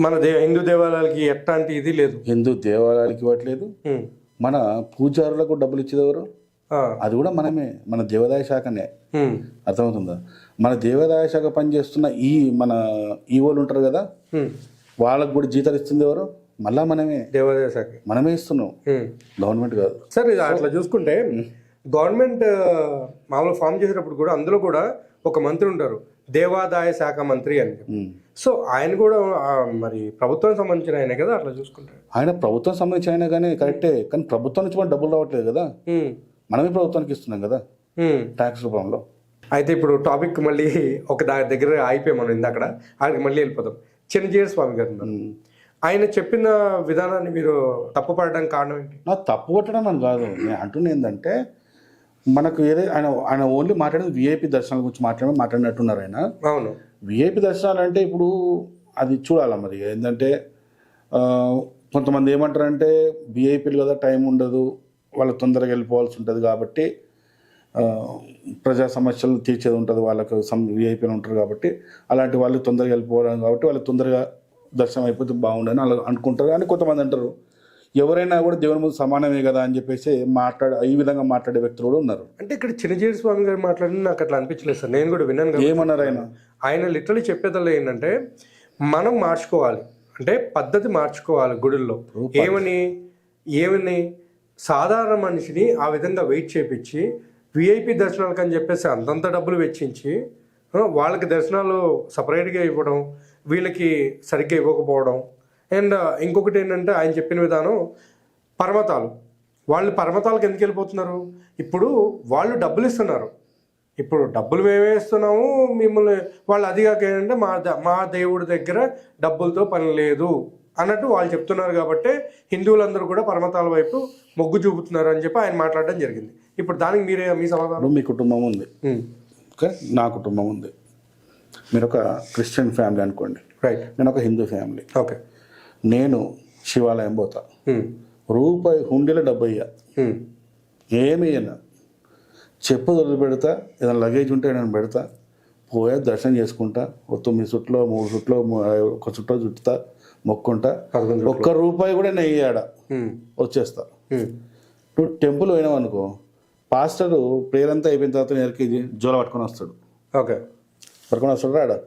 మన హిందూ దేవాలయాలకి ఎట్లాంటి ఇది లేదు. హిందూ దేవాలయాలకి ఇవ్వట్లేదు. మన పూజారులకు డబ్బులు ఇచ్చేది ఎవరు? అది కూడా మనమే, మన దేవాదాయ శాఖనే. అర్థమవుతుందా? మన దేవాదాయ శాఖ పనిచేస్తున్న మన ఈవోలు ఉంటారు కదా, వాళ్ళకు కూడా జీతాలు ఇస్తుంది ఎవరు? మళ్ళా మనమే, దేవాదాయ శాఖ మనమే ఇస్తున్నాం, గవర్నమెంట్ కాదు. సార్ అట్లా చూసుకుంటే గవర్నమెంట్ మామూలు ఫామ్ చేసేటప్పుడు కూడా అందులో కూడా ఒక మంత్రి ఉంటారు, దేవాదాయ శాఖ మంత్రి అని. సో ఆయన కూడా మరి ప్రభుత్వానికి సంబంధించిన ఆయన కదా, అట్లా చూసుకుంటే ఆయన ప్రభుత్వం సంబంధించిన ఆయన కానీ కరెక్టే, కానీ ప్రభుత్వం నుంచి మనం డబ్బులు రావట్లేదు కదా, మనమే ప్రభుత్వానికి ఇస్తున్నాం కదా ట్యాక్స్ రూపంలో. అయితే ఇప్పుడు టాపిక్ మళ్ళీ ఒక దగ్గర ఆగిపోయాం మనం, ఇందాక అక్కడికి మళ్ళీ వెళ్ళిపోతాం. చిన్నజీయర్ స్వామి గారు ఆయన చెప్పిన విధానాన్ని మీరు తప్పు పడడానికి కారణం ఏంటి? నాకు తప్పు కొట్టడం అని కాదు, నేను అంటున్నా ఏంటంటే మనకు ఆయన ఓన్లీ మాట్లాడేది విఐపి దర్శనాల గురించి మాట్లాడినట్టున్నారు ఆయన. అవును, విఐపి దర్శనాలు అంటే ఇప్పుడు అది చూడాలి మరి. ఏంటంటే కొంతమంది ఏమంటారంటే విఐపీలు కదా, టైం ఉండదు, వాళ్ళు తొందరగా వెళ్ళిపోవాల్సి ఉంటుంది కాబట్టి, ప్రజా సమస్యలు తీర్చేది ఉంటుంది వాళ్ళకు, విఐపీలు ఉంటారు కాబట్టి అలాంటి వాళ్ళు తొందరగా వెళ్ళిపోవడం కాబట్టి వాళ్ళు తొందరగా దర్శనం అయిపోతే బాగుండని అలా అనుకుంటారు అని కొంతమంది అంటారు. ఎవరైనా కూడా దేవుని ముందు సమానమే కదా అని చెప్పేసి ఈ విధంగా మాట్లాడే వ్యక్తులు కూడా ఉన్నారు. అంటే ఇక్కడ చిన్నజీవి స్వామి గారు మాట్లాడి నాకు అట్లా అనిపించలేదు సార్, నేను కూడా విన్నాను. ఏమన్నారు ఆయన లిటరలీ చెప్పేదల్లా ఏంటంటే మనం మార్చుకోవాలి, అంటే పద్ధతి మార్చుకోవాలి గుడుల్లో. ఏమని సాధారణ మనిషిని ఆ విధంగా వెయిట్ చేయించి విఐపి దర్శనాలకు అని చెప్పేసి అంతంత డబ్బులు వెచ్చించి వాళ్ళకి దర్శనాలు సపరేట్గా ఇవ్వడం, వీళ్ళకి సరిగ్గా ఇవ్వకపోవడం. అండ్ ఇంకొకటి ఏంటంటే ఆయన చెప్పిన విధానం పర్వతాలు, వాళ్ళు పర్వతాలకు ఎందుకు వెళ్ళిపోతున్నారు? ఇప్పుడు వాళ్ళు డబ్బులు ఇస్తున్నారు, ఇప్పుడు డబ్బులు మేమే ఇస్తున్నాము మిమ్మల్ని, వాళ్ళు అదిగాక ఏంటంటే మా దేవుడి దగ్గర డబ్బులతో పని లేదు అన్నట్టు వాళ్ళు చెప్తున్నారు. కాబట్టి హిందువులందరూ కూడా పర్వతాల వైపు మొగ్గు చూపుతున్నారు అని చెప్పి ఆయన మాట్లాడడం జరిగింది. ఇప్పుడు దానికి మీ సమాధానం? మీ కుటుంబం ఉంది, ఓకే, నా కుటుంబం ఉంది. మీరు ఒక క్రిస్టియన్ ఫ్యామిలీ అనుకోండి, రైట్, నేను ఒక హిందూ ఫ్యామిలీ, ఓకే. నేను శివాలయం పోతా, రూపాయి హుండీలో 70 ఏమి చెప్పు వదిలి పెడతా, ఏదైనా లగేజ్ ఉంటే నేను పెడతా, పోయా దర్శనం చేసుకుంటా, 9 చుట్లో 3 చుట్లో 1 చుట్టో చుట్టుతా, మొక్కుంటా, 1 రూపాయి కూడా నేను వేయాడ వచ్చేస్తా. నువ్వు టెంపుల్ పోయినావు అనుకో, పాస్టర్ ప్రేయర్ అంతా అయిపోయిన తర్వాత నేరికి జోల పట్టుకొని వస్తాడు, ఓకే, పట్టుకొని వస్తాడు రాడా,